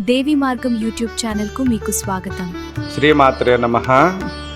దేవి మార్గం యూట్యూబ్ ఛానల్కు మీకు స్వాగతం. శ్రీమాత్రే నమః.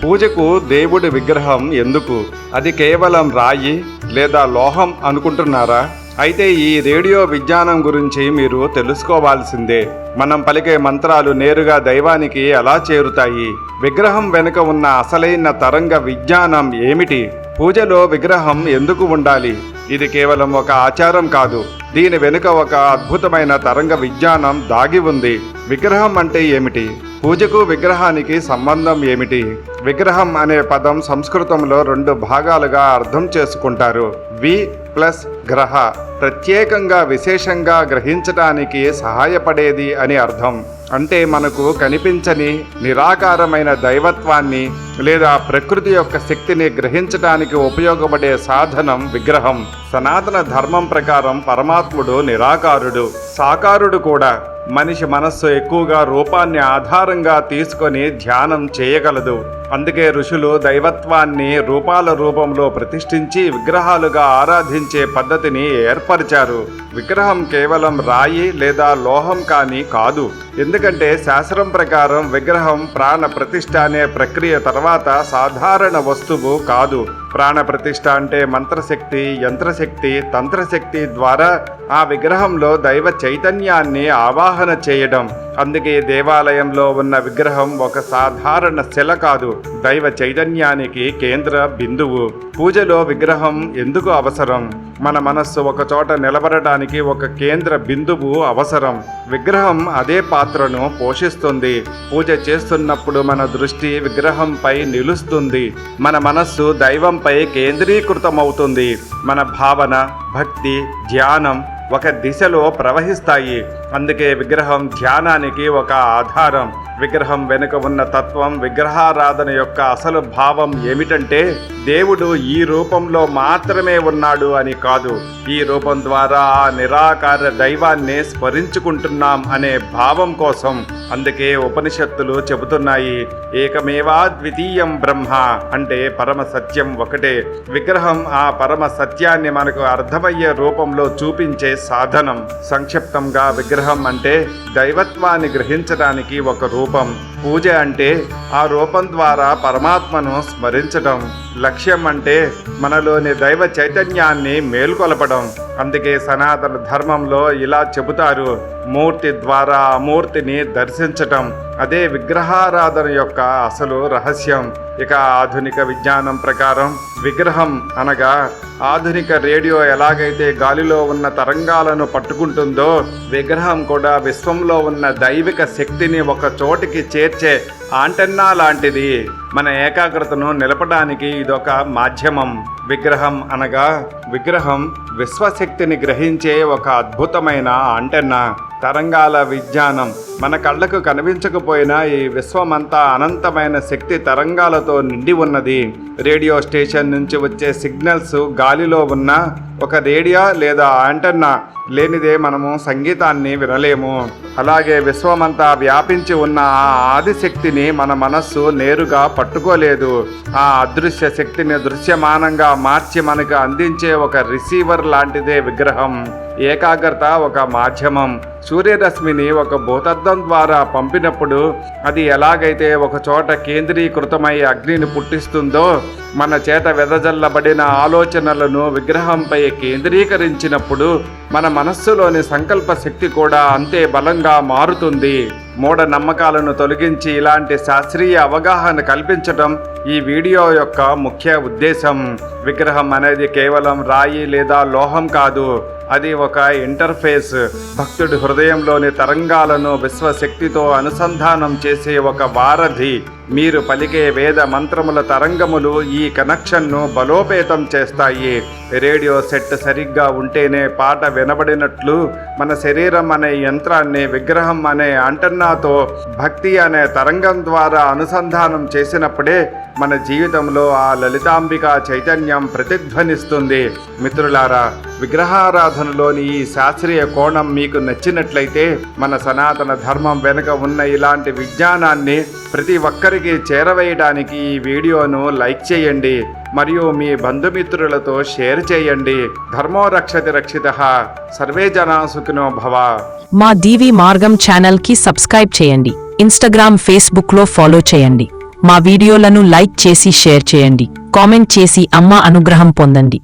పూజకు దేవుడి విగ్రహం ఎందుకు? అది కేవలం రాయి లేదా లోహం అనుకుంటున్నారా? అయితే ఈ రేడియో విజ్ఞానం గురించి మీరు తెలుసుకోవాల్సిందే. మనం పలికే మంత్రాలు నేరుగా దైవానికి ఎలా చేరుతాయి? విగ్రహం వెనుక ఉన్న అసలైన తరంగ విజ్ఞానం ఏమిటి? పూజలో విగ్రహం ఎందుకు ఉండాలి? ఇది కేవలం ఒక ఆచారం కాదు, దీని వెనుక ఒక అద్భుతమైన తరంగ విజ్ఞానం దాగి ఉంది. విగ్రహం అంటే ఏమిటి? పూజకు విగ్రహానికి సంబంధం ఏమిటి? విగ్రహం అనే పదం సంస్కృతంలో 2 భాగాలుగా అర్థం చేసుకుంటారు. వి ప్లస్ గ్రహ, ప్రత్యేకంగా విశేషంగా గ్రహించడానికి సహాయపడేది అని అర్థం. అంటే మనకు కనిపించని నిరాకారమైన దైవత్వాన్ని లేదా ప్రకృతి యొక్క శక్తిని గ్రహించడానికి ఉపయోగపడే సాధనం విగ్రహం. సనాతన ధర్మం ప్రకారం పరమాత్ముడు నిరాకారుడు, సాకారుడు కూడా. మనిషి మనస్సు ఎక్కువగా రూపాన్ని ఆధారంగా తీసుకొని ధ్యానం చేయగలదు. అందుకే ఋషులు దైవత్వాన్ని రూపాల రూపంలో ప్రతిష్ఠించి విగ్రహాలుగా ఆరాధించే పద్ధతిని ఏర్పరిచారు. విగ్రహం కేవలం రాయి లేదా లోహం కానీ కాదు. ఎందుకంటే శాస్త్రం ప్రకారం విగ్రహం ప్రాణ ప్రతిష్ఠ అనే ప్రక్రియ తర్వాత సాధారణ వస్తువు కాదు. ప్రాణ ప్రతిష్ఠ అంటే మంత్రశక్తి, యంత్రశక్తి, తంత్రశక్తి ద్వారా ఆ విగ్రహంలో దైవ చైతన్యాన్ని ఆవాహన చేయడం. అందుకే దేవాలయంలో ఉన్న విగ్రహం ఒక సాధారణ శిల కాదు, దైవ చైతన్యానికి కేంద్ర బిందువు. పూజలో విగ్రహం ఎందుకు అవసరం? మన మనస్సు ఒక చోట నిలబడటానికి ఒక కేంద్ర బిందువు అవసరం. విగ్రహం అదే పాత్రను పోషిస్తుంది. పూజ చేస్తున్నప్పుడు మన దృష్టి విగ్రహంపై నిలుస్తుంది. మన మనస్సు దైవంపై కేంద్రీకృతమవుతుంది. మన భావన, భక్తి, ధ్యానం ఒక దిశలో ప్రవహిస్తాయి. అందుకే విగ్రహం ధ్యానానికి ఒక ఆధారం. విగ్రహం వెనుక ఉన్న తత్వం, విగ్రహారాధన యొక్క అసలు భావం ఏమిటంటే దేవుడు ఈ రూపంలో మాత్రమే ఉన్నాడు అని కాదు, ఈ రూపం ద్వారా ఆ నిరాకార దైవాన్ని స్మరించుకుంటున్నాం అనే భావం కోసం. అందుకే ఉపనిషత్తులు చెబుతున్నాయి, ఏకమేవా ద్వితీయం బ్రహ్మ, అంటే పరమ సత్యం ఒకటే. విగ్రహం ఆ పరమ సత్యాన్ని మనకు అర్థమయ్యే రూపంలో చూపించే సాధనం. సంక్షిప్తంగా విగ్రహం అంటే దైవత్వాన్ని గ్రహించడానికి ఒక రూపం. పూజ అంటే ఆ రూపం ద్వారా పరమాత్మను స్మరించడం. లక్ష్యం అంటే మనలోని దైవ చైతన్యాన్ని మేల్కొలపడం. అందుకే సనాతన ధర్మంలో ఇలా చెబుతారు, మూర్తి ద్వారా అమూర్తిని దర్శించటం. అదే విగ్రహారాధన యొక్క అసలు రహస్యం. ఇక ఆధునిక విజ్ఞానం ప్రకారం విగ్రహం అనగా ఆధునిక రేడియో ఎలాగైతే గాలిలో ఉన్న తరంగాలను పట్టుకుంటుందో, విగ్రహం కూడా విశ్వంలో ఉన్న దైవిక శక్తిని ఒక చోటికి చేర్చే ఆంటెన్నా లాంటిది. మన ఏకాగ్రతను నిలపడానికి ఇదొక మాధ్యమం. విగ్రహం అనగా విగ్రహం విశ్వశక్తిని గ్రహించే ఒక అద్భుతమైన ఆంటెన్నా. తరంగాల విజ్ఞానం మన కళ్ళకు కనిపించకపోయినా ఈ విశ్వమంతా అనంతమైన శక్తి తరంగాలతో నిండి ఉన్నది. రేడియో స్టేషన్ నుంచి వచ్చే సిగ్నల్స్ గాలిలో ఉన్న ఒక రేడియో లేదా యాంటెన్నా లేనిదే మనము సంగీతాన్ని వినలేము. అలాగే విశ్వమంతా వ్యాపించి ఉన్న ఆ ఆదిశక్తిని మన మనస్సు నేరుగా పట్టుకోలేదు. ఆ అదృశ్య శక్తిని దృశ్యమానంగా మార్చి మనకు అందించే ఒక రిసీవర్ లాంటిదే విగ్రహం. ఏకాగ్రత ఒక మాధ్యమం. సూర్యరశ్మిని ఒక భూతద్దం ద్వారా పంపినప్పుడు అది ఎలాగైతే ఒక చోట కేంద్రీకృతమై అగ్నిని పుట్టిస్తుందో, మన చేత వెదజల్లబడిన ఆలోచనలను విగ్రహంపై కేంద్రీకరించినప్పుడు మన మనస్సులోని సంకల్ప శక్తి కూడా అంతే బలంగా మారుతుంది. మూఢ నమ్మకాలను తొలగించి ఇలాంటి శాస్త్రీయ అవగాహన కల్పించడం ఈ వీడియో యొక్క ముఖ్య ఉద్దేశం. విగ్రహం అనేది కేవలం రాయి లేదా లోహం కాదు, అది ఒక ఇంటర్ఫేస్. భక్తుడి హృదయంలోని తరంగాలను విశ్వశక్తితో అనుసంధానం చేసే ఒక వారధి. మీరు పలికే వేద మంత్రముల తరంగములు ఈ కనెక్షన్ను బలోపేతం చేస్తాయి. రేడియో సెట్ సరిగ్గా ఉంటేనే పాట వినబడినట్లు మన శరీరం అనే యంత్రాన్ని విగ్రహం అనే యాంటెన్నాతో భక్తి అనే తరంగం ద్వారా అనుసంధానం చేసినప్పుడే మన జీవితంలో ఆ లలితాంబిక చైతన్యం ప్రతిధ్వనిస్తుంది. మిత్రులారా, విగ్రహారాధనలోని ఈ శాస్త్రీయ కోణం మీకు నచ్చినట్లయితే మన సనాతన ధర్మం వెనుక ఉన్న ఇలాంటి విజ్ఞానాన్ని ప్రతి ఒక్కరికి చేరవేయడానికి ఈ వీడియోను లైక్ చేయండి. మరియు మీ బంధుమిత్రులతో షేర్ చేయండి. ధర్మో రక్షతి రక్షితః. సర్వే జనా సుఖినో భవ. మా దీవి మార్గం ఛానల్ కి సబ్స్క్రైబ్ చేయండి. ఇన్స్టాగ్రామ్, ఫేస్బుక్ లో ఫాలో చేయండి. మా వీడియోలను లైక్ చేసి షేర్ చేయండి. కామెంట్ చేసి అమ్మ అనుగ్రహం పొందండి.